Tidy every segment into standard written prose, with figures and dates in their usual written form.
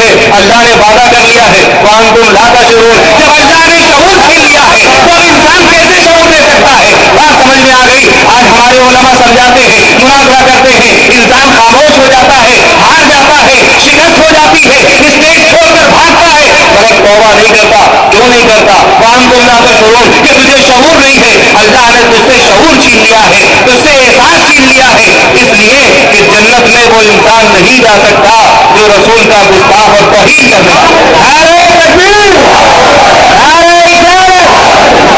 ہے اللہ نے وعدہ کر لیا ہے وانتم لا تشعرون. جب اللہ نے شعور چھین لیا ہے تو اب انسان کیسے شعور لے سکتا ہے؟ بات سمجھ میں آ گئی. آج ہمارے علماء سمجھاتے ہیں, مناظرہ کرتے ہیں, انسان خاموش ہو جاتا ہے, ہار جاتا ہے, شکست ہو جاتی ہے, اسٹیج چھوڑ کر بھاگتا ہے, مگر توبہ نہیں کرتا. کیوں نہیں کرتا؟ وانتم لا تشعرون, کہ تجھے شعور نہیں ہے. اللہ نے تجھ سے شعور چھین لیا ہے, تجھ سے احساس چھین لیا ہے, اس لیے کہ جنت میں وہ انسان نہیں جا سکتا جو رسول کا گستاخ اور توہین کرنے والا. نعرہ تکبیر, نعرہ رسالت,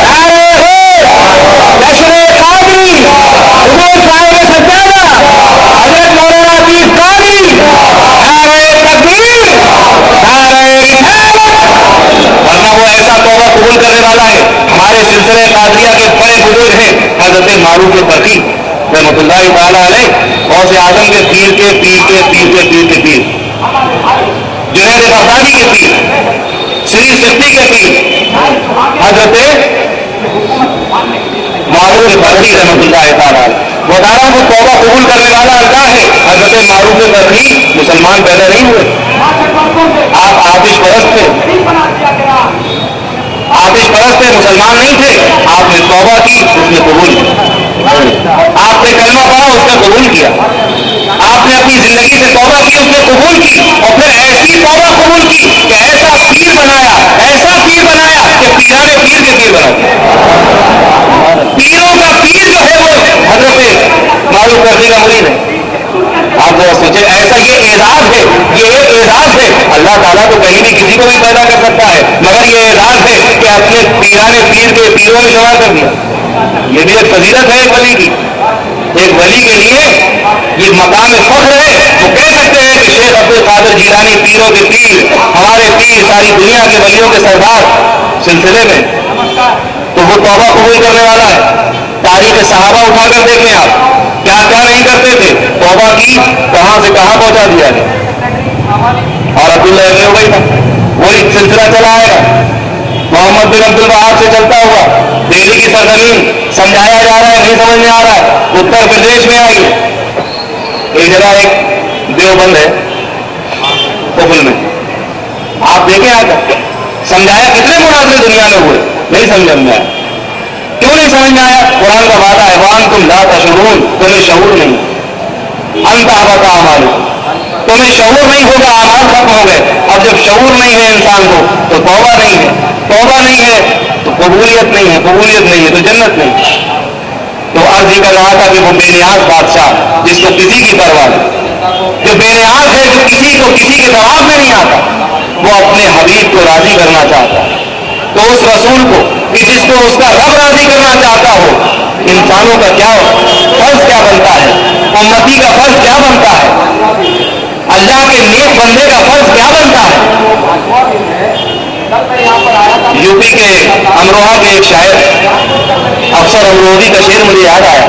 نعرہ جشن قادری, حضور صاحب سجادہ حضرت مولانا حفیظ قاری, نعرہ تکبیر, نعرہ رسالت. ورنہ وہ ایسا توبہ قبول کرنے والا ہے. ہمارے سلسلے قادریہ کے بڑے بزرگ ہیں حضرت معروف برقی رحمۃ اللہ تعالیٰ علیہ, غوث اعظم کے پیر کے پیر کے پیر کے پیر کے پیر, جنید بغدادی کے پیر, سری سکتی کے پیر حضرت معروف برقی رحمۃ اللہ تعالیٰ علیہ. بتا رہا ہوں وہ توبہ قبول کرنے والا اللہ ہے. حضرت معروف برقی مسلمان پیدا نہیں ہوئے, آپ آتش پرست تھے, آتش پرست تھے, مسلمان نہیں تھے. آپ نے توبہ کی, اس نے قبول کیا. آپ نے کلمہ پڑھا, اس نے قبول کیا. آپ نے اپنی زندگی سے توبہ کی, اس نے قبول کی, اور پھر ایسی توبہ قبول کی کہ ایسا پیر بنایا, ایسا پیر بنایا کہ پیرانے پیر کے پیر بنا دیا. پیروں کا پیر جو ہے وہ حضرت معروف برقی کا مرید ہے. آپ ذرا سوچیں, ایسا یہ اعزاز ہے, یہ ایک اعزاز ہے. اللہ تعالیٰ تو کہیں بھی کسی کو بھی پیدا کر سکتا ہے, مگر یہ اعزاز ہے کہ اپنے پیرانے پیر کے پیروں میں شمار کر دیا. یہ بھی ایک فضیلت ہے ایک ولی کی. ایک ولی کے لیے یہ مقام فخر ہے. وہ کہہ سکتے ہیں کہ شیخ عبد القادر جیلانی پیروں کے پیر, ہمارے پیر, ساری دنیا کے ولیوں کے سردار سلسلے میں. تو وہ توبہ قبول کرنے والا ہے. تاریخ صحابہ اٹھا کر دیکھیں آپ, کیا کیا نہیں کرتے تھے, توبہ کی, کہاں سے کہاں پہنچا دیا گیا. اور عبداللہ ابن ابی تھا, وہی سلسلہ چلا آئے گا. محمد بن عبد الوہاب سے چلتا ہوا دہلی کی سرزمین, سمجھایا جا رہا ہے, نہیں سمجھ میں آ رہا ہے, اتر پردیش میں آئی. ایک جگہ ایک دیوبند ہے قبل میں, آپ دیکھیں آ کر, سمجھایا کتنے مناظرے دنیا میں ہوئے, نہیں سمجھ میں آیا. کیوں نہیں سمجھ میں آیا؟ قرآن کا وعدہ ہے وانتم لا تشعرون, تمہیں شعور نہیں. انت حبط اعمالکم, تمہیں شعور نہیں ہوگا, اعمال ختم ہو گئے. اب جب شعور نہیں ہے انسان کو تو توبہ نہیں ہے, توبہ نہیں ہے تو قبولیت نہیں ہے, قبولیت نہیں ہے تو جنت نہیں. تو عرض یہ کر رہا تھا کہ وہ بے نیاز بادشاہ جس کو کسی کی پرواہ نہیں, جو بے نیاز ہے, جو کسی کو کسی کے جواب میں نہیں آتا, وہ اپنے حبیب کو راضی کرنا چاہتا ہے. تو اس رسول کو کہ جس کو اس کا رب راضی کرنا چاہتا ہو, انسانوں کا کیا فرض کیا بنتا ہے, امتی کا فرض کیا بنتا ہے, اللہ کے نیک بندے کا فرض کیا بنتا ہے. یو پی کے امروہہ کے ایک شاعر افسر امروہی کا شعر مجھے یاد آیا.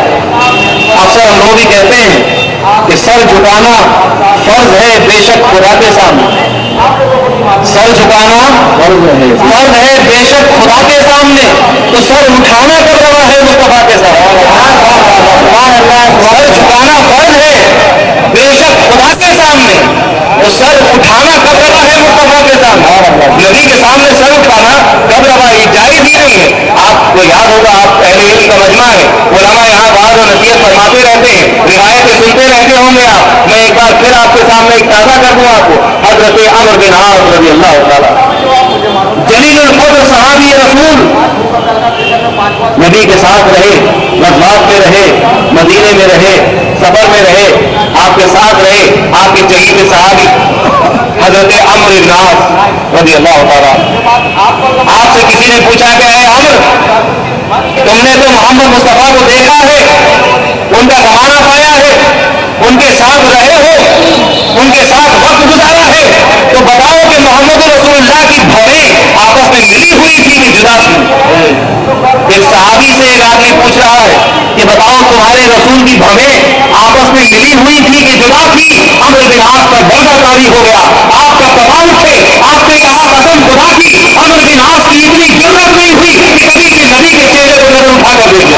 افسر امروہی کہتے ہیں کہ سر جھکانا فرض ہے بے شک خدا کے سامنے, سر جھکانا فرض ہے بے شک خدا کے سامنے, تو سر اٹھانا کب روا ہے مصطفیٰ کے سامنے. سر جھکانا فرض ہے بے شک خدا کے سامنے, تو سر اٹھانا کب روا ہے مصطفیٰ کے سامنے. نبی کے سامنے سر اٹھانا کب روا ہے, جائز ہی نہیں ہے. آپ کو یاد ہوگا, آپ اہل علم کا مجمع ہے, علماء یہاں بعض و نصیحت فرماتے رہتے ہیں, روایتیں سنتے رہتے ہوں گے آپ. میں ایک بار پھر آپ کے سامنے ایک تازہ کر دوں آپ کو. حضرت عمر بن عاص رضی اللہ تعالیٰ, جلیل القدر صحابی رسول, نبی کے ساتھ رہے, غزوات میں رہے, مدینے میں رہے, سفر میں رہے, آپ کے ساتھ رہے. آپ کے چہیتے صحابی حضرت عمر بن عاص رضی اللہ تعالیٰ, آپ سے کسی نے پوچھا کہ اے عمر, تم نے تو محمد مصطفیٰ کو دیکھا ہے, ان کا زمانہ پایا ہے, ان کے ساتھ رہے ہو, ان کے ساتھ وقت گزارا ہے, تو بتاؤ کہ محمد رسول اللہ کی بھویں آپس میں ملی ہوئی تھی کہ جدا تھی. ایک صحابی سے ایک آدمی پوچھ رہا ہے کہ بتاؤ تمہارے رسول کی بھویں آپس میں ملی ہوئی تھی کہ جدا تھی. عمر بن عاص کا بردہ طاری ہو گیا, آپ کا تباہ اٹھے, آپ نے کہا قسم خدا کی, عمر بن عاص کی اتنی جرأت نہیں ہوئی کہ کبھی کے نبی کے چہرے کو نظر اٹھا کر دیکھے.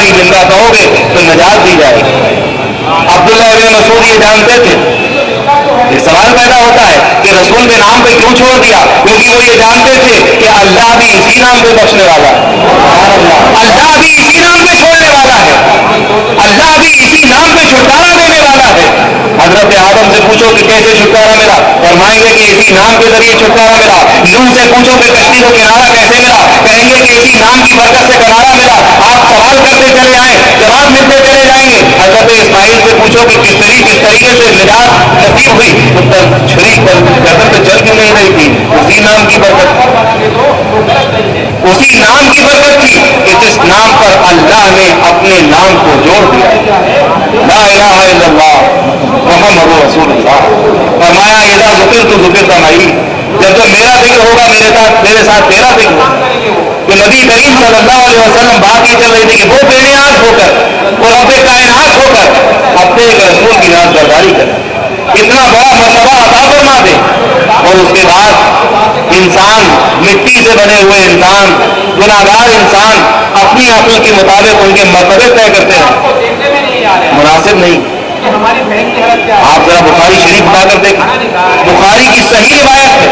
ہی زندہ کہو گے تو نجات دی جائے گی۔ عبداللہ ابن مسعود یہ جانتے تھے، یہ سوال پیدا ہوتا ہے کہ رسول کے نام پہ کیوں چھوڑ دیا؟ کیونکہ وہ یہ جانتے تھے کہ اللہ بھی اسی نام پہ بخشنے والا ہے، اللہ بھی اسی نام پہ چھوڑنے والا ہے، اللہ بھی اسی نام پہ چھٹکارا دینے والا ہے۔ حضرت آدم سے پوچھو کہ کیسے چھٹکارا ملا، فرمائیں گے کہ اسی نام کے ذریعے چھٹکارا ملا۔ نوح سے پوچھو کہ کشتی کو کنارہ کیسے ملا، کہیں گے کہ اسی نام کی برکت سے کنارہ ملا۔ آپ سوال کرتے چلے آئیں، جواب ملتے چلے جائیں گے۔ حضرت اسماعیل سے پوچھو کہ کس طریقے سے نجات نصیب ہوئی، چھری گردن پہ چل کیوں نہیں رہی تھی؟ اسی نام کی برکت، اسی نام کی برکت تھی کہ جس نام پر اللہ نے اپنے نام کو جوڑ دیا، لا الہ الا اللہ محمد رسول اللہ۔ فرمایا اذا ذکرت ذکرت معی، جب میرا ذکر ہوگا میرے ساتھ تیرا ذکر ہوگا۔ تو نبی کریم صلی اللہ علیہ وسلم بات یہ چل رہی تھی کہ وہ بے نیاز ہو کر اور رب کائنات ہو کر اپنے ایک رسول کی ناز برداری کرے، اتنا بڑا مرتبہ عطا فرما دے، اور اس کے بعد انسان، مٹی سے بنے ہوئے انسان، گناہگار انسان اپنی عقل کے مطابق ان کے مرتبے طے کرتے ہیں، مناسب نہیں۔ آپ ذرا بخاری شریف اٹھا کر دیکھیں، بخاری کی صحیح روایت ہے،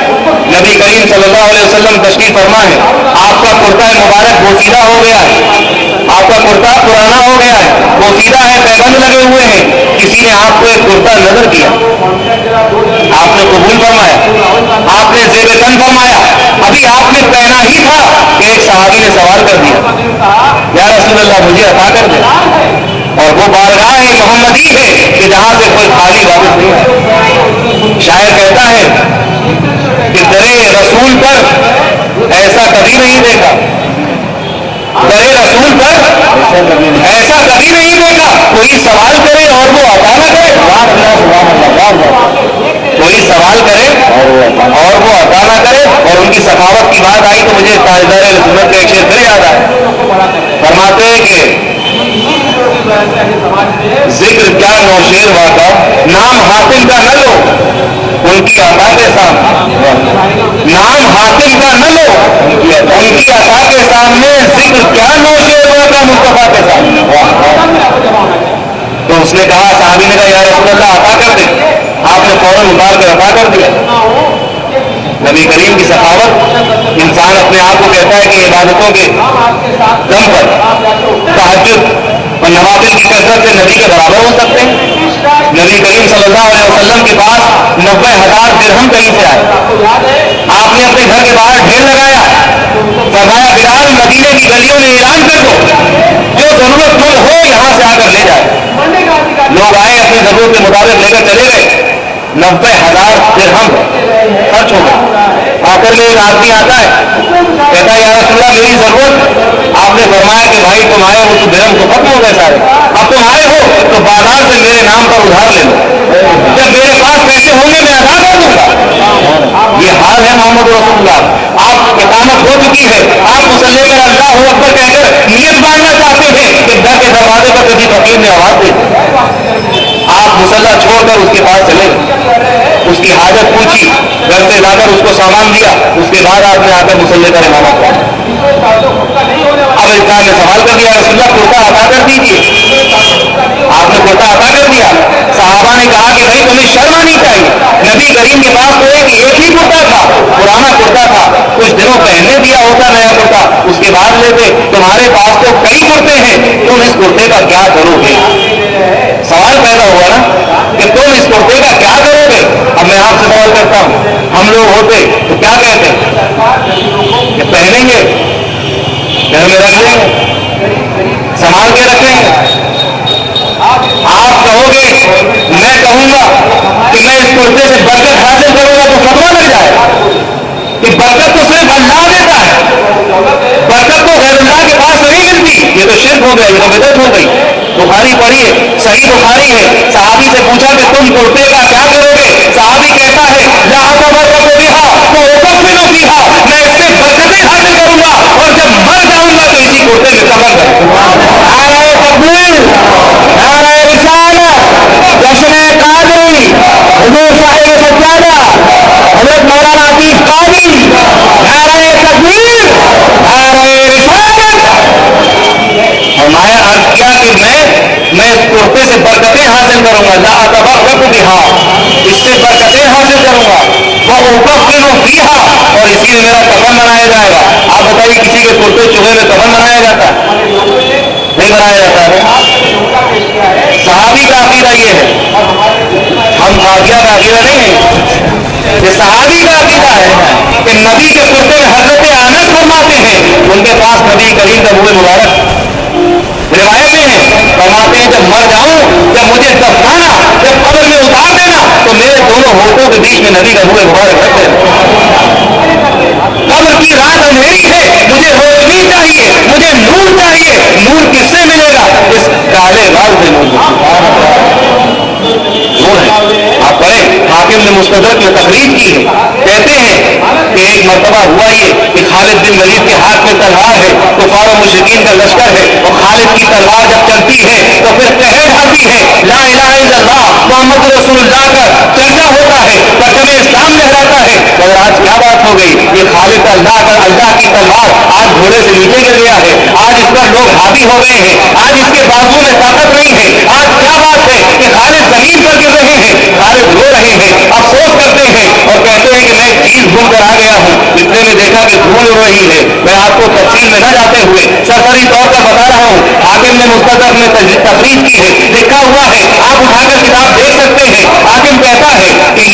نبی کریم صلی اللہ علیہ وسلم تشریف فرما ہے، آپ کا کرتا مبارک بوسیدہ ہو گیا ہے، آپ کا کرتا پرانا ہو گیا ہے، بوسیدہ ہے، پیبند لگے ہوئے ہیں، کسی نے آپ کو ایک کرتا نظر کیا، آپ نے قبول فرمایا، آپ نے زیب تن فرمایا، ابھی آپ نے پہنا ہی تھا کہ ایک صحابی نے سوال کر دیا، یا رسول اللہ مجھے عطا کر دے، اور وہ بارگاہ محمدی ہے کہ جہاں سے کوئی خالی واپس نہیں ہے۔ شاعر کہتا ہے کہ درے رسول پر ایسا کبھی نہیں دیکھا، درے رسول پر ایسا کبھی نہیں دیکھا، کوئی سوال کرے اور وہ عطا نہ کرے، کوئی سوال کرے اور وہ عطا نہ کرے۔ اور ان کی سخاوت کی بات آئی تو مجھے تاجدار سنت کا ایک شعر پھر یاد آیا، فرماتے ہیں کہ ذکر کیا نوشیر واقع، نام حاتم کا نہ لو ان کی عطا کے سامنے، نام حاتم کا نہ لو ان کی عطا کے سامنے، ذکر کیا نوشیر واقع مصطفیٰ کے سامنے۔ تو اس نے کہا، صحابی نے کہا یا رسول اللہ عطا کر دے، آپ نے فوراً اتار کر عطا کر دیا۔ نبی کریم کی سخاوت، انسان اپنے آپ کو کہتا ہے کہ عبادتوں کے دم پر تہجد اور نوافل کی کثرت سے نبی کے برابر ہو سکتے ہیں۔ نبی کریم صلی اللہ علیہ وسلم کے پاس 90,000 درہم کہیں سے آئے، آپ نے اپنے گھر کے باہر ڈھیر لگایا، فرمایا بلال مدینے کی گلیوں میں اعلان کر دو، جو ضرورت مند ہو یہاں سے آ کر لے جائے۔ لوگ آئے، اپنی ضرورت کے مطابق لے کر چلے گئے، 90,000 درہم خرچ ہو گئے۔ آخر میں ایک آدمی آتا ہے، کہتا ہے یا رسول اللہ میری ضرورت، آپ نے فرمایا کہ بھائی تم آئے ہو تو درہم تو ختم ہو گئے سارے، اب تم آئے ہو تو بازار سے میرے نام پر ادھار لے لو، جب میرے پاس پیسے ہوں گے میں ادا کر دوں گا۔ یہ حال ہے محمد رسول اللہ، آپ اقامت ہو چکی ہے، آپ مسلح پر اللہ اکبر کہہ کر نیت باندھنا چاہتے ہیں کہ گھر کے دروازے پر کسی فقیر نے آواز دی، آپ مسلح چھوڑ کر اس کے پاس چلے گئے، اس کی حاجت پوچھی، گھر سے لا کر اس کو سامان دیا، اس کے بعد آپ نے آ کر مسلح کا امامت کیا۔ اب انسان نے سوال کر دیا رسول اللہ کرتا عطا کر دیجیے، آپ نے کرتا عطا کر دیا۔ صحابہ نے کہا کہ بھائی تمہیں شرم آنی چاہیے، نبی کریم کے پاس تو ایک ہی کرتا تھا، پرانا کرتا تھا، کچھ دنوں پہننے دیا ہوتا نیا کرتا، اس کے بعد لیتے، تمہارے پاس تو کئی کرتے ہیں، تم اس کرتے کا کیا کرو گے؟ سوال پیدا ہوا نا کہ تم اس کرتے کا کیا کرو گے؟ اب میں آپ سے سوال کرتا ہوں، ہم لوگ ہوتے تو کیا کہتے ہیں کہ پہنیں گے، گھر میں رکھ لیں گے، سنبھال کے رکھیں گے۔ آپ کہو گے، میں کہوں گا کہ میں اس کرتے سے برکت حاصل کروں گا تو فتویٰ لگ جائے گا کہ برکت تو صرف اللہ دیتا ہے، برکت تو غیر اللہ کے پاس نہیں ملتی، یہ تو شرک ہو گیا، یہ تو بدعت ہو گئی۔ بخاری پڑھیے، صحیح بخاری ہے، صحابی سے پوچھا کہ تم کرتے کا کیا کرو گے؟ صحابی کہتا ہے لا اتبرک بہا واکفن فیہا، میں اس سے برکتیں حاصل کروں گا اور جب مر جاؤں گا تو اسی کرتے میں قبر کروں گا۔ نعرہ تکبیر، نعرہ رسالت، جشن قادری، حضور صاحب سجادہ حضرت مولانا عتیق قادری، نعرہ تکبیر، نعرہ رسالت۔ فرمایا عرض برکتیں حاصل کروں گا، لا اتبرک بہا، اس سے برکتیں حاصل کروں گا، وہ ابفل فیہا، اور اسی میں میرا کفن بنایا جائے گا۔ آپ بتائیے کسی کے کرتے چوہے میں کفن بنایا جاتا ہے؟ نہیں بنایا جاتا ہے۔ صحابی کا عقیدہ یہ ہے، ہم خاجیہ کا عقیدہ نہیں ہے، یہ صحابی کا عقیدہ ہے کہ نبی کے کرتے میں حضرت انس فرماتے ہیں، ان کے پاس نبی کریم کا منہ مبارک روایتیں ہیں، فرماتے ہیں جب مر جاؤں، جب مجھے دفنانا، جب قبر میں اتار دینا، تو میرے دونوں ہونٹوں کے بیچ میں نبی کا منہ مبارک رکھ دینا۔ قبر کی رات اندھیری ہے، مجھے روشنی چاہیے، مجھے نور چاہیے، نور کس سے ملے گا؟ اس کالے بال سے نور ہے۔ آپ پڑھیں، حاکم نے مستدرک میں تقریر کی ہے، کہتے ہیں کہ ایک مرتبہ ہوا یہ کہ خالد بن ولید کے ہاتھ میں تلوار ہے، کفار و مشرکین کا لشکر ہے، اور خالد کی تلوار جب چلتی ہے تو پھر قہر ڈھاتی ہے، لا الہ الا اللہ محمد رسول اللہ کا چرچا ہوتا ہے، پرچم اسلام لہراتا ہے۔ اور آج کیا بات ہو گئی، یہ خالد اللہ کی تلوار آج گھوڑے سے نیچے گر گیا ہے، آج اس پر لوگ حاوی ہو گئے ہیں، آج اس کے بازو میں طاقت نہیں ہے۔ آج کیا بات ہے کہ خالد زمین پر گر رہے ہیں، خالد رو رہے ہیں، افسوس کرتے ہیں اور کہتے ہیں کہ میں ایک چیز بھول کر آ گیا ہوں، اتنے میں دیکھا کہ دھول ہو رہی ہے۔ میں آپ کو تفصیل میں نہ جاتے ہوئے سرسری طور پر بتا رہا ہوں، حاکم نے مستدرک میں تفریح کی ہے، لکھا ہوا ہے، آپ اٹھا کر کتاب دیکھ سکتے ہیں۔ حاکم کہتا ہے کہ یہ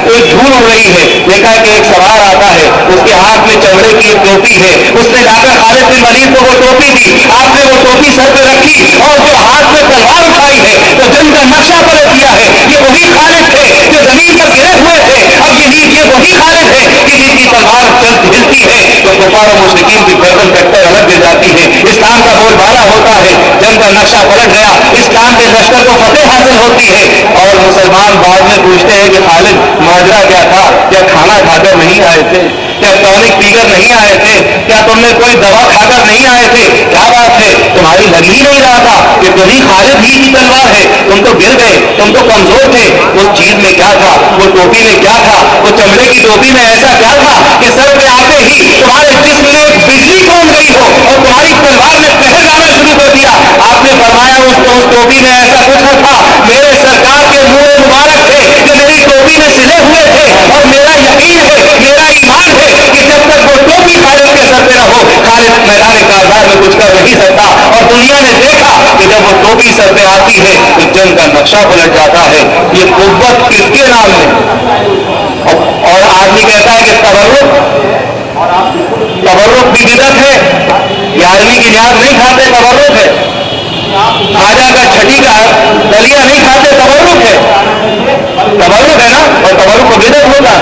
ایک دھول ہو رہی ہے، دیکھا کہ ایک سوار آتا ہے، اس کے ہاتھ میں چمڑے کی ایک ٹوپی ہے، اس نے جا کر خالد بن ولید کو وہ ٹوپی دی، آپ نے وہ ٹوپی سر پہ رکھی اور جو ہاتھ میں تلوار اٹھائی ہے تو جنگ کا نقشہ پلٹ دیا ہے۔ یہ وہی خالد تھے جو زمین پر گرے ہوئے تھے، اب یہ وہی خالد ہے کہ جن کی تلوار ہلتی ہے تو کفار و مشرکین کی گردن کٹر الگ گر جاتی ہے، اسلام کا بول بالا ہوتا ہے، جنگ کا نقشہ پلٹ گیا، اسلام کے لشکر کو فتح حاصل ہوتی ہے۔ اور مسلمان بعد میں پوچھتے ہیں کہ خالد ماجرا کیا تھا؟ کیا کھانا کھا کر نہیں آئے تھے؟ کیا ٹونک پی کر نہیں آئے تھے؟ کیا تم نے کوئی دوا کھا کر نہیں آئے تھے؟ کیا بات ہے، تمہاری لگ ہی نہیں رہا تھا کہ وہی خالد ہی کی تلوار ہے، تم تو گر گئے، تم تو کمزور تھے۔ اس چیز میں کیا تھا، وہ ٹوپی میں کیا تھا، وہ چمڑے کی ٹوپی میں ایسا کیا تھا کہ سر پہ آتے ہی تمہارے جسم میں بجلی کون گئی ہو اور تمہاری تلوار نے قہر لانا شروع کر دیا؟ آپ نے فرمایا اس ٹوپی میں ایسا کچھ نہ تھا، میرے سرکار کے منہ مبارک تھے جو میری ٹوپی میں سلے ہوئے تھے، اور میرا یقین ہے، میرا ایمان ہے کہ جب تک وہ ٹوپی خالد کے سر پہ نہ ہو، خالد میدان کارزار میں کچھ کر نہیں سکتا۔ اور دنیا نے دیکھا کہ جب وہ ٹوپی سر پہ آتی ہے تو جنگ کا نقشہ پلٹ جاتا ہے۔ یہ قوت کس کے نام ہے؟ اور آدمی کہتا ہے کہ تبرک بھی بدعت ہے، یہ آدمی کی نیاز نہیں کھاتے، تبرک ہے، خواجہ کا چھٹی کا دلیا نہیں کھاتے، تبرک ہے، تبرک ہے نا، اور تبرک کو بدعت ہوتا ہے۔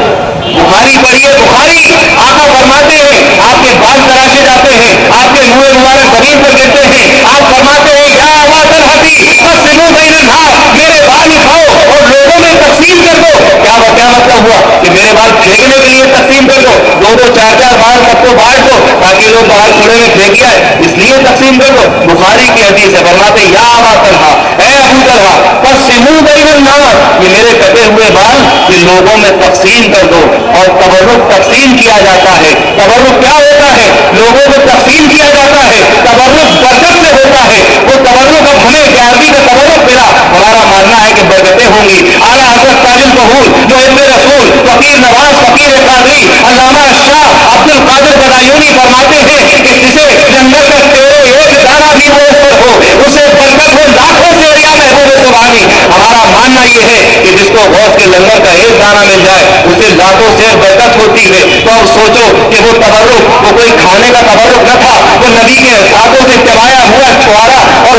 بخاری پڑھیے، بخاری آقا فرماتے ہیں آپ کے بال تراشے جاتے ہیں، آپ کے منہ مبارک زمین پر گرتے ہیں، آپ فرماتے ہیں یا آواز الحدی قسموا بین الناس، میرے بال اٹھاؤ اور لوگوں میں تقسیم کر دو۔ کیا مطلب ہوا کہ میرے بال پھینکنے کے لیے تقسیم کر دو، دو چار بال سب کو بانٹ دو تاکہ لوگ باہر کوڑے میں پھینک آئے، اس لیے تقسیم کر دو؟ بخاری کی حدیث ہے، فرماتے یا ابا طلحہ، اے ابو طلحہ قسموا بین الناس، یہ میرے کٹے ہوئے بال یہ لوگوں میں تقسیم کر دو۔ اور تبرک تقسیم کیا جاتا ہے، تبرک کیا ہوتا ہے؟ لوگوں کو تقسیم کیا جاتا ہے، تبرک برکت سے ہوتا ہے۔ وہ تبرک اب ہمیں 11ویں کا تبرک ملا، ہمارا ماننا ہے کہ برکتیں ہوں گی۔ اعلیٰ حضرت تاج الفہول محب رسول فقیر نواز فقیر قادری علامہ شاہ عبد القادر بدایونی فرماتے ہیں کہ جسے جنگل کا تیرے ایک دانہ بھی میسر ہو اسے برکت ہو لاکھوں سے یا محبوب سبحانی۔ ہمارا ماننا یہ ہے کہ جس کو غوث کے لنگر کا ایک دانہ مل جائے اسے لاکھوں سے برکت ہوتی ہے۔ تو اب سوچو کہ وہ تبرک وہ کوئی کھانے کا تبرک نہ تھا، وہ نبی کے ہاتھوں سے چبایا ہوا چھوارا اور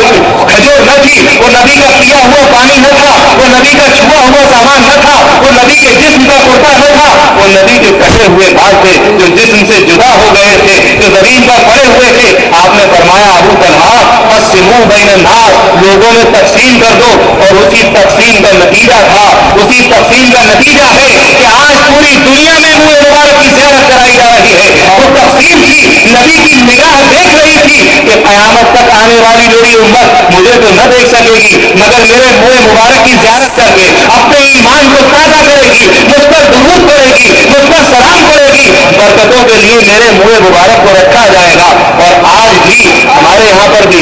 کھجور نہ تھی، وہ نبی کا پیا ہوا پانی نہ تھا، وہ نبی کا چھوا ہوا سامان نہ تھا، وہ نبی کے جسم کا کرتا نہ تھا، وہ نبی کے کٹے ہوئے بال تھے جو جسم سے جدا ہو گئے تھے، جو زمین پر پڑے ہوئے تھے۔ آپ نے فرمایا ابو طلحہ قسموا بین الناس، لوگوں میں تقسیم کر دو۔ اور اسی تقسیم کا نتیجہ تھا، اسی تقسیم کا نتیجہ ہے کہ آج پوری دنیا میں منہ مبارک کی زیارت کرائی جا رہی ہے۔ وہ تقسیم تھی، نبی کی نگاہ دیکھ رہی تھی کہ قیامت تک آنے والی میری امت مجھے تو نہ دیکھ سکے گی مگر میرے منہ مبارک کی زیارت کر کے اپنے ایمان کو تازہ کرے گی، مجھ پر درود پڑے گی، مجھ پر سلام پڑے گی، برکتوں کے لیے میرے منہ مبارک کو رکھا جائے گا۔ اور آج بھی ہمارے یہاں پر بھی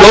2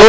2